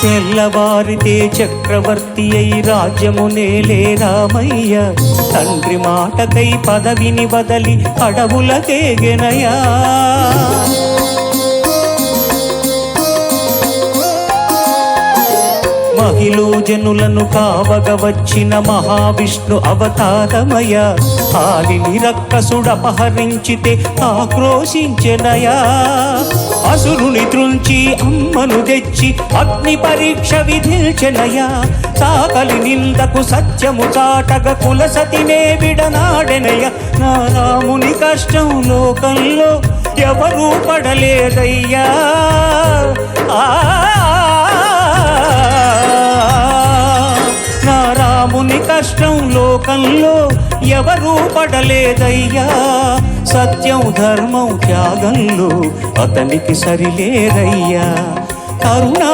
తెల్లవారితే చక్రవర్తి అయి రాజ్యమునేలే రామయ్య. తండ్రి మాటకై పదవిని వదలి అడవులకేగెనయా. మహిళ జనులను కావగ వచ్చిన మహావిష్ణు అవతారమయ. ఆలిని రక్కసుడపహరించితే ఆక్రోశించెనయా. అసురుని త్రుంచి అమ్మను తెచ్చి అగ్ని పరీక్ష విధించెనయా. సాకలి నిందకు సత్యము చాటగ కులసతినే విడనాడెనయ. నా రాముని కష్టం లోకంలో ఎవరూ పడలేదయ్యా. నా రాముని కష్టం లోకంలో ఎవరూ పడలేదయ్యా. సత్యం ధర్మం త్యాగంలో అతనికి సరిలేరయ్యా. కరుణా